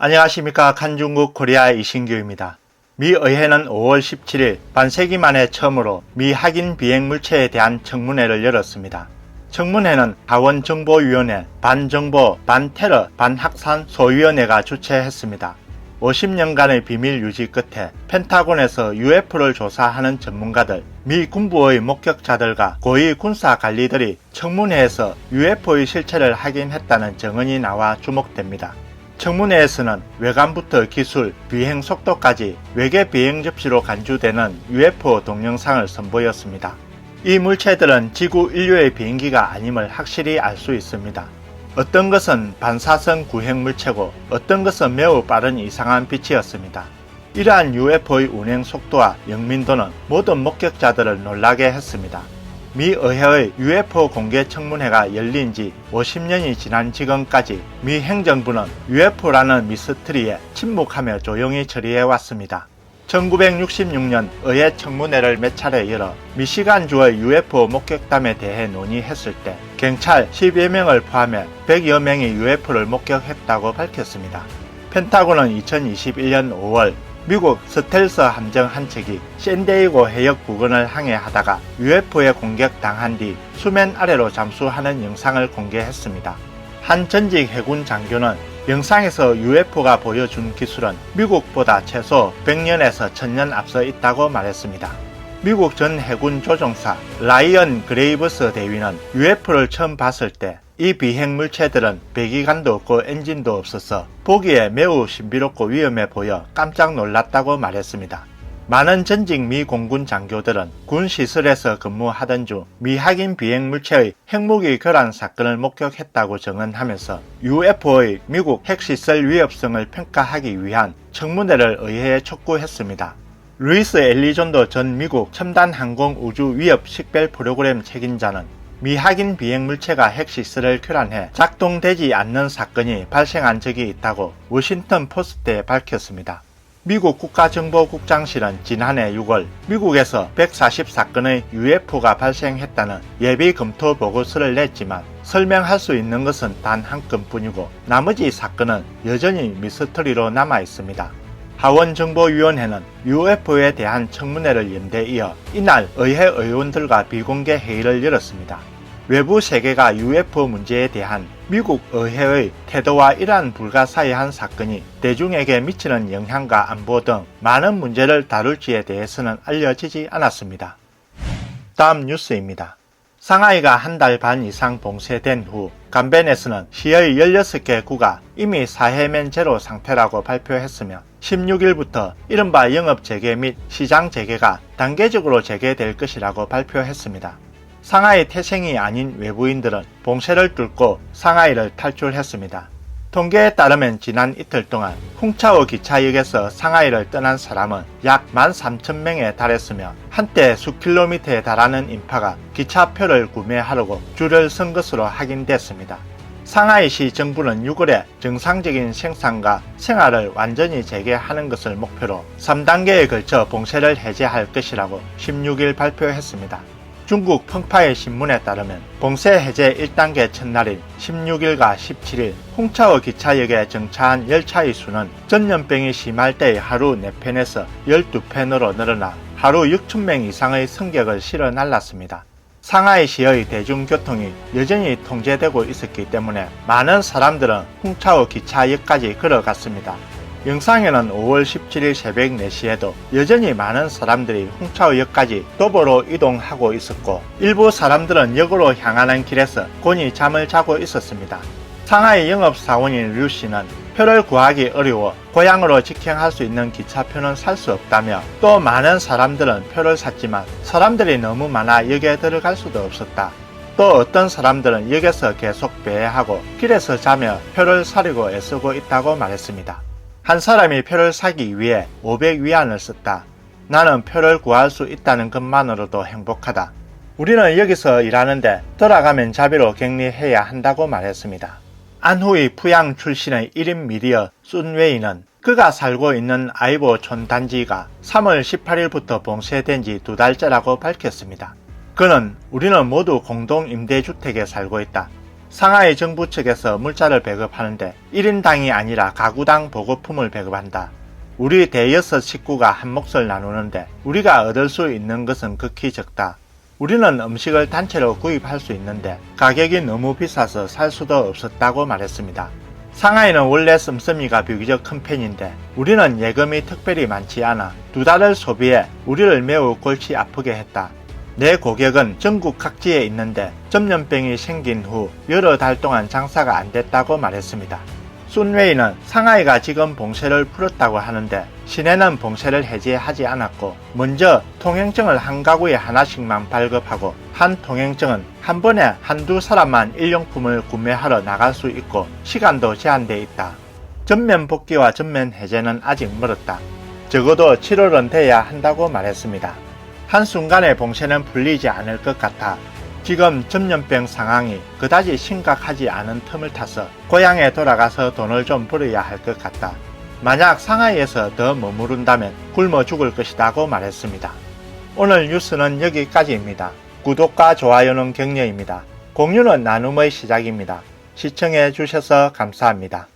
안녕하십니까. 칸중국 코리아 이신규입니다. 미 의회는 5월 17일 반세기 만에 처음으로 미 확인 비행 물체에 대한 청문회를 열었습니다. 청문회는 하원정보위원회, 반정보, 반테러, 반확산 소위원회가 주최했습니다. 50년간의 비밀 유지 끝에 펜타곤에서 UFO를 조사하는 전문가들, 미 군부의 목격자들과 고위 군사 관리들이 청문회에서 UFO의 실체를 확인했다는 증언이 나와 주목됩니다. 청문회에서는 외관부터 기술, 비행 속도까지 외계 비행 접시로 간주되는 UFO 동영상을 선보였습니다. 이 물체들은 지구 인류의 비행기가 아님을 확실히 알 수 있습니다. 어떤 것은 반사성 구행 물체고 어떤 것은 매우 빠른 이상한 빛이었습니다. 이러한 UFO의 운행 속도와 영민도는 모든 목격자들을 놀라게 했습니다. 미 의회의 UFO 공개 청문회가 열린 지 50년이 지난 지금까지 미 행정부는 UFO라는 미스터리에 침묵하며 조용히 처리해왔습니다. 1966년 의회 청문회를 몇 차례 열어 미시간주의 UFO 목격담에 대해 논의했을 때 경찰 10여 명을 포함해 100여 명이 UFO를 목격했다고 밝혔습니다. 펜타곤은 2021년 5월 미국 스텔스 함정 한 척이 샌디에이고 해역 부근을 항해하다가 UFO에 공격당한 뒤 수면 아래로 잠수하는 영상을 공개했습니다. 한 전직 해군 장교는 영상에서 UFO가 보여준 기술은 미국보다 최소 100년에서 1000년 앞서 있다고 말했습니다. 미국 전 해군 조종사 라이언 그레이브스 대위는 UFO를 처음 봤을 때 이 비행 물체들은 배기관도 없고 엔진도 없어서 보기에 매우 신비롭고 위험해 보여 깜짝 놀랐다고 말했습니다. 많은 전직 미 공군 장교들은 군 시설에서 근무하던 중 미확인 비행 물체의 핵무기 교란 사건을 목격했다고 증언하면서 UFO의 미국 핵시설 위협성을 평가하기 위한 청문회를 의회에 촉구했습니다. 루이스 엘리존도 전 미국 첨단 항공 우주 위협 식별 프로그램 책임자는 미확인 비행 물체가 핵시설을 교란해 작동되지 않는 사건이 발생한 적이 있다고 워싱턴 포스트에 밝혔습니다. 미국 국가정보국장실은 지난해 6월 미국에서 140사건의 UFO가 발생했다는 예비 검토 보고서를 냈지만 설명할 수 있는 것은 단 한 건뿐이고 나머지 사건은 여전히 미스터리로 남아 있습니다. 하원정보위원회는 UFO에 대한 청문회를 연 데 이어 이날 의회 의원들과 비공개 회의를 열었습니다. 외부 세계가 UFO 문제에 대한 미국 의회의 태도와 이러한 불가사의한 사건이 대중에게 미치는 영향과 안보 등 많은 문제를 다룰지에 대해서는 알려지지 않았습니다. 다음 뉴스입니다. 상하이가 한 달 반 이상 봉쇄된 후 간벤에서는 시의 16개 구가 이미 사해면 제로 상태라고 발표했으며 16일부터 이른바 영업 재개 및 시장 재개가 단계적으로 재개될 것이라고 발표했습니다. 상하이 태생이 아닌 외부인들은 봉쇄를 뚫고 상하이를 탈출했습니다. 통계에 따르면 지난 이틀 동안 쿵차오 기차역에서 상하이를 떠난 사람은 약 13,000명에 달했으며 한때 수킬로미터에 달하는 인파가 기차표를 구매하려고 줄을 선 것으로 확인됐습니다. 상하이시 정부는 6월에 정상적인 생산과 생활을 완전히 재개하는 것을 목표로 3단계에 걸쳐 봉쇄를 해제할 것이라고 16일 발표했습니다. 중국 펑파이 신문에 따르면 봉쇄 해제 1단계 첫날인 16일과 17일 쿵차오 기차역에 정차한 열차의 수는 전염병이 심할 때의 하루 4편에서 12편으로 늘어나 하루 6,000명 이상의 승객을 실어 날랐습니다. 상하이시의 대중교통이 여전히 통제되고 있었기 때문에 많은 사람들은 쿵차오 기차역까지 걸어갔습니다. 영상에는 5월 17일 새벽 4시에도 여전히 많은 사람들이 쿵차오역까지 도보로 이동하고 있었고 일부 사람들은 역으로 향하는 길에서 곤히 잠을 자고 있었습니다. 상하이 영업사원인 류 씨는 표를 구하기 어려워 고향으로 직행할 수 있는 기차표는 살 수 없다며 또 많은 사람들은 표를 샀지만 사람들이 너무 많아 역에 들어갈 수도 없었다. 또 어떤 사람들은 역에서 계속 배회하고 길에서 자며 표를 사려고 애쓰고 있다고 말했습니다. 한 사람이 표를 사기 위해 500위안을 썼다. 나는 표를 구할 수 있다는 것만으로도 행복하다. 우리는 여기서 일하는데 돌아가면 자비로 격리해야 한다고 말했습니다. 안후이 푸양 출신의 1인 미디어 순웨이는 그가 살고 있는 아이보촌 단지가 3월 18일부터 봉쇄된 지 2달째라고 밝혔습니다. 그는 우리는 모두 공동임대주택에 살고 있다. 상하이 정부 측에서 물자를 배급하는데 1인당이 아니라 가구당 보급품을 배급한다. 우리 대여섯 식구가 한 몫을 나누는데 우리가 얻을 수 있는 것은 극히 적다. 우리는 음식을 단체로 구입할 수 있는데 가격이 너무 비싸서 살 수도 없었다고 말했습니다. 상하이는 원래 씀씀이가 비교적 큰 편인데 우리는 예금이 특별히 많지 않아 2달을 소비해 우리를 매우 골치 아프게 했다. 내 고객은 전국 각지에 있는데 전염병이 생긴 후 여러 달 동안 장사가 안 됐다고 말했습니다. 순웨이는 상하이가 지금 봉쇄를 풀었다고 하는데 시내는 봉쇄를 해제하지 않았고 먼저 통행증을 한 가구에 하나씩만 발급하고 한 통행증은 한 번에 한두 사람만 일용품을 구매하러 나갈 수 있고 시간도 제한돼 있다. 전면 복귀와 전면 해제는 아직 멀었다. 적어도 7월은 돼야 한다고 말했습니다. 한순간에 봉쇄는 풀리지 않을 것 같아 지금 전염병 상황이 그다지 심각하지 않은 틈을 타서 고향에 돌아가서 돈을 좀 벌어야 할 것 같다. 만약 상하이에서 더 머무른다면 굶어 죽을 것이라고 말했습니다. 오늘 뉴스는 여기까지입니다. 구독과 좋아요는 격려입니다. 공유는 나눔의 시작입니다. 시청해 주셔서 감사합니다.